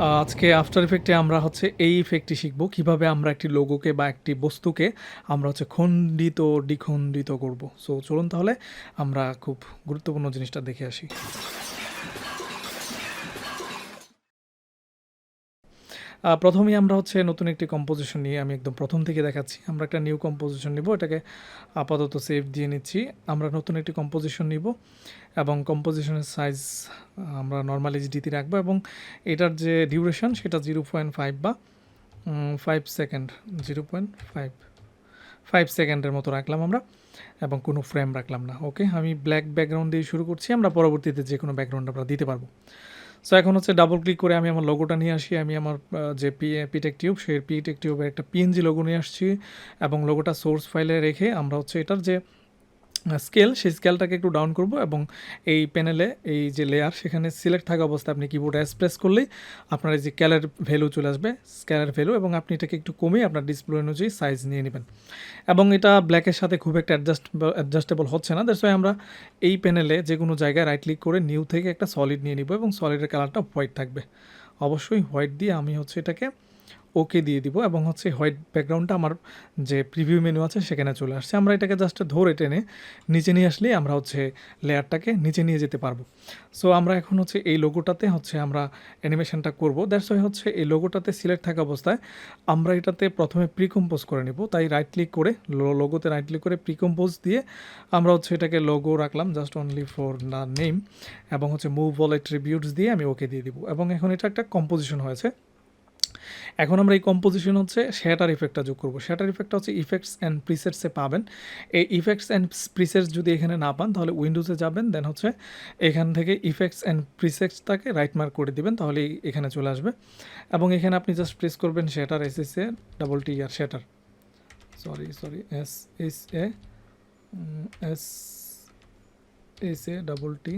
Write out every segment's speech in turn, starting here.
আজকে আফটার ইফেক্টে আমরা হচ্ছে এই ইফেক্টটি শিখব কিভাবে আমরা একটি লোগোকে বা একটি বস্তুকে আমরা হচ্ছে খণ্ডিত দ্বিখণ্ডিত করব। সো চলুন তাহলে আমরা খুব গুরুত্বপূর্ণ জিনিসটা দেখে আসি। প্রথমেই আমরা হচ্ছে নতুন একটি কম্পোজিশন নিয়ে আমি একদম প্রথম থেকে দেখাচ্ছি। আমরা একটা নিউ কম্পোজিশন নিব, এটাকে আপাতত সেভ দিয়ে নিচ্ছি। আমরা নতুন একটি কম্পোজিশন নিব এবং কম্পোজিশনের সাইজ আমরা নর্মাল এইচডিতে রাখবো এবং এটার যে ডিউরেশন সেটা 0.5 বা 5 সেকেন্ড, 0.5 সেকেন্ডের মতো রাখলাম আমরা এবং কোনো ফ্রেম রাখলাম না। ওকে, আমি ব্ল্যাক ব্যাকগ্রাউন্ড দিয়ে শুরু করছি, আমরা পরবর্তীতে যে কোনো ব্যাকগ্রাউন্ড আমরা দিতে পারবো। সো এখন হচ্ছে ডাবল ক্লিক করে আমি আমার লোগোটা নিয়ে আসি। আমি আমার যে পিটেক টিউব, সেই পিটেক টিউবের একটা পিএনজি লোগো নিয়ে আসছি এবং লোগোটা সোর্স ফাইলে রেখে আমরা হচ্ছে এটার যে স্কেল, সেই স্কেলটাকে একটু ডাউন করব এবং এই প্যানেলে এই যে লেয়ার সেখানে সিলেক্ট থাকা অবস্থায় আপনি কিবোর্ডে এস প্রেস করলেই আপনার এই যে স্কেলের ভ্যালু চলে আসবে, স্কেলের ভ্যালু, এবং আপনি এটাকে একটু কমিয়ে আপনার ডিসপ্লে অনুযায়ী সাইজ নিয়ে নেবেন। এবং এটা ব্ল্যাকের সাথে খুব একটা অ্যাডজাস্টেবল হচ্ছে না, দ্যাটস ওয়াই আমরা এই প্যানেলে যে কোনো জায়গায় রাইট ক্লিক করে নিউ থেকে একটা সলিড নিয়ে নিব এবং সলিডের কালারটা হোয়াইট থাকবে। অবশ্যই হোয়াইট দিয়ে আমি হচ্ছে এটাকে ওকে দিয়ে দিব এবং হচ্ছে হোয়াইট ব্যাকগ্রাউন্ডটা আমার যে প্রিভিউ মেনু আছে সেখানে চলে আসছে। আমরা এটাকে জাস্ট ধরে টেনে নিচে নিয়ে আসলেই আমরা হচ্ছে লেয়ারটাকে নিচে নিয়ে যেতে পারবো। সো আমরা এখন হচ্ছে এই লোগোটাতে হচ্ছে আমরা অ্যানিমেশনটা করব। দ্যাটস ওয়াই হচ্ছে এই লোগোটাতে সিলেক্ট থাকা অবস্থায় আমরা এটাতে প্রথমে প্রিকম্পোজ করে নিব। তাই রাইট ক্লিক করে লোগোতে রাইট ক্লিক করে প্রিকম্পোজ দিয়ে আমরা হচ্ছে এটাকে লোগো রাখলাম just only for the name এবং হচ্ছে মুভ অল অ্যাট্রিবিউটস দিয়ে আমি ওকে দিয়ে দিব এবং এখন এটা একটা কম্পোজিশন হয়েছে। এখন আমরা এই কম্পোজিশন হচ্ছে শ্যাটার ইফেক্টটা যোগ করবো। শ্যাটার ইফেক্টটা হচ্ছে ইফেক্টস অ্যান্ড প্রিসেটসে পাবেন। এই ইফেক্টস অ্যান্ড প্রিসেটস যদি এখানে না পান তাহলে উইন্ডোজে যাবেন, দেন হচ্ছে এখান থেকে ইফেক্টস অ্যান্ড প্রিসেটসটাকে রাইট মার্ক করে দিবেন, তাহলে এখানে চলে আসবে এবং এখানে আপনি জাস্ট প্রেস করবেন shatter, S S A double T R shatter, sorry S S A S S A double T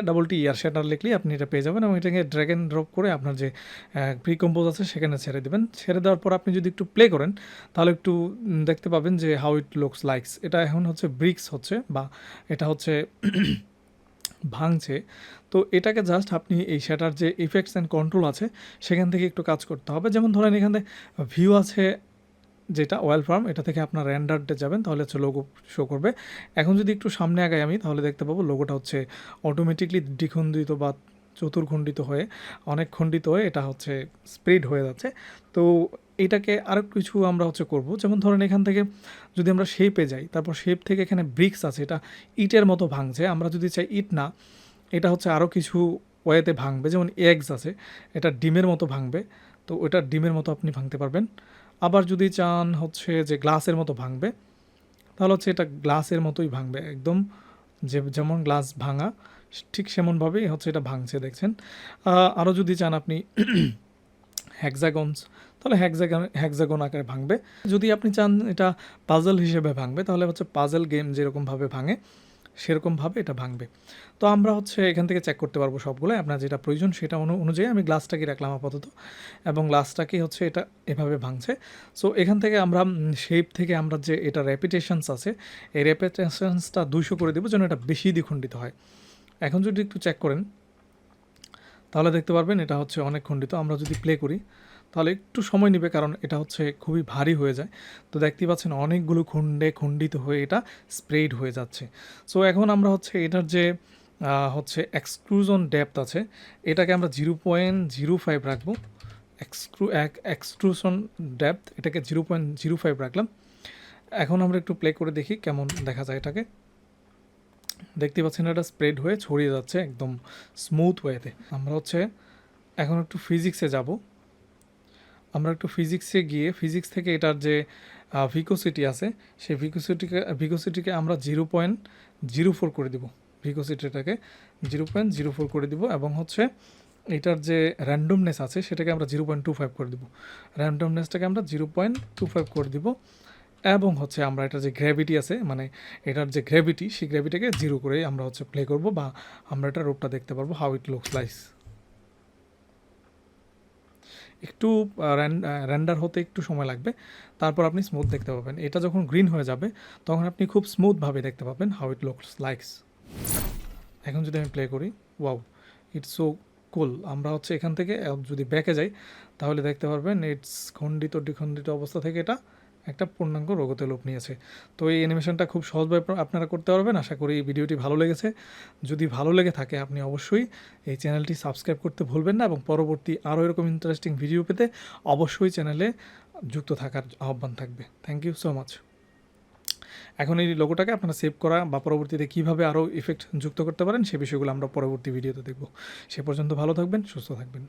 double T R shatter লিখলেই আপনি এটা পেয়ে যাবেন এবং এটাকে ড্র্যাগ অ্যান্ড ড্রপ করে আপনার যে প্রি কম্পোজ আছে সেখানে ছেড়ে দেবেন। ছেড়ে দেওয়ার পর আপনি যদি একটু প্লে করেন তাহলে একটু দেখতে পাবেন যে হাউ ইট লুকস লাইকস। এটা এখন হচ্ছে ব্রিক্স হচ্ছে বা এটা হচ্ছে ভাঙছে। তো এটাকে জাস্ট আপনি এই শ্যাটার যে ইফেক্টস অ্যান্ড কন্ট্রোল আছে সেখান থেকে একটু কাজ করতে হবে। যেমন ধরেন এখানে ভিউ আছে যেটা ওয়েল ফার্ম, এটা থেকে আপনার র্যান্ডারডে যাবেন তাহলে হচ্ছে লোগো শো করবে। এখন যদি একটু সামনে আগাই আমি তাহলে দেখতে পাবো লোগোটা হচ্ছে অটোমেটিকলি দ্বিখণ্ডিত বা চতুর্খণ্ডিত হয়ে অনেক খণ্ডিত হয়ে এটা হচ্ছে স্প্রেড হয়ে যাচ্ছে। তো এটাকে আরও কিছু আমরা হচ্ছে করব। যেমন ধরেন এখান থেকে যদি আমরা শেপে যাই, তারপর শেপ থেকে এখানে ব্রিক্স আছে, এটা ইটের মতো ভাঙছে। আমরা যদি চাই ইট না, এটা হচ্ছে আরও কিছু ওয়েতে ভাঙবে। যেমন এগস আছে, এটা ডিমের মতো ভাঙবে, তো ওটা ডিমের মতো আপনি ভাঙতে পারবেন। আবার যদি চান হচ্ছে যে গ্লাসের মতো ভাঙবে তাহলে হচ্ছে এটা গ্লাসের মতোই ভাঙবে, একদম যেমন গ্লাস ভাঙা ঠিক সেমনভাবেই হচ্ছে এটা ভাঙছে, দেখছেন। আরও যদি চান আপনি হ্যাক্সাগনস, তাহলে হ্যাক্সাগন আকারে ভাঙবে। যদি আপনি চান এটা পাজল হিসেবে ভাঙবে তাহলে হচ্ছে পাজল গেম যেরকমভাবে ভাঙে সেরকমভাবে এটা ভাঙবে। তো আমরা হচ্ছে এখান থেকে চেক করতে পারবো সবগুলো, আপনার যেটা প্রয়োজন সেটা অনুযায়ী আমি গ্লাসটাকে রাখলাম আপাতত এবং গ্লাসটাকে হচ্ছে এটা এভাবে ভাঙছে। সো এখান থেকে আমরা শেপ থেকে আমরা যে এটা রেপিটেশনস আছে এই রেপিটেশনসটা 200 করে দেবো যেন এটা বেশি দ্বিখণ্ডিত হয়। এখন যদি একটু চেক করেন তাহলে দেখতে পারবেন এটা হচ্ছে অনেক খণ্ডিত। আমরা যদি প্লে করি তাহলে একটু সময় নেবে কারণ এটা হচ্ছে খুবই ভারী হয়ে যায়। তো দেখতেই পাচ্ছেন অনেকগুলো খণ্ডিত হয়ে এটা স্প্রেড হয়ে যাচ্ছে। সো এখন আমরা হচ্ছে এটার যে হচ্ছে এক্সক্লুশন ডেপথ আছে এটাকে আমরা 0.05 রাখবো। এক্সক্লুশন ডেপথ এটাকে 0.05 রাখলাম। এখন আমরা একটু প্লে করে দেখি কেমন দেখা যায় এটাকে। দেখতে পাচ্ছেন এটা স্প্রেড হয়ে ছড়িয়ে যাচ্ছে একদম স্মুথ ওয়েতে। আমরা হচ্ছে এখন একটু ফিজিক্সে যাব। আমরা একটু ফিজিক্সে গিয়ে ফিজিক্স থেকে এটার যে ভিকোসিটি আছে সেই ভিকোসিটিকে আমরা 0.04 করে দিব। ভিকোসিটিটাকে 0.04 করে দিব এবং হচ্ছে এটার যে র্যান্ডমনেস আছে সেটাকে আমরা 0.25 করে দিব। র্যান্ডমনেসটাকে আমরা 0.25 করে দিব এবং হচ্ছে আমরা এটার যে গ্র্যাভিটি আছে মানে এটার যে গ্র্যাভিটি সেই গ্র্যাভিটিকে 0 করে আমরা হচ্ছে প্লে করব বা আমরা এটার রূপটা দেখতে পারবো হাউ ইট লুকস লাইক। একটু র্যান্ডার হতে একটু সময় লাগবে, তারপর আপনি স্মুথ দেখতে পাবেন। এটা যখন গ্রিন হয়ে যাবে তখন আপনি খুব স্মুথভাবে দেখতে পাবেন হাউ ইট লুকস লাইকস। এখন যদি আমি প্লে করি, ওয়াও, ইটস সো কুল আমরা হচ্ছে এখান থেকে যদি ব্যাকে যাই তাহলে দেখতে পারবেন ইটস খণ্ডিত দ্বিখণ্ডিত অবস্থা থেকে এটা একটা পূর্ণাঙ্গ রোগতে লোপ নিয়েছে। তো এই অ্যানিমেশনটা খুব সহজভাবে আপনারা করতে পারবেন। আশা করি এই ভিডিওটি ভালো লেগেছে। যদি ভালো লেগে থাকে আপনি অবশ্যই এই চ্যানেলটি সাবস্ক্রাইব করতে ভুলবেন না, এবং পরবর্তী আরও এরকম ইন্টারেস্টিং ভিডিও পেতে অবশ্যই চ্যানেলে যুক্ত থাকার আহ্বান থাকবে। Thank you so much. এখন এই লোগোটাকে আপনারা সেভ করা বা পরবর্তীতে কীভাবে আরও ইফেক্ট যুক্ত করতে পারেন সে বিষয়গুলো আমরা পরবর্তী ভিডিওতে দেখব। সে পর্যন্ত ভালো থাকবেন, সুস্থ থাকবেন।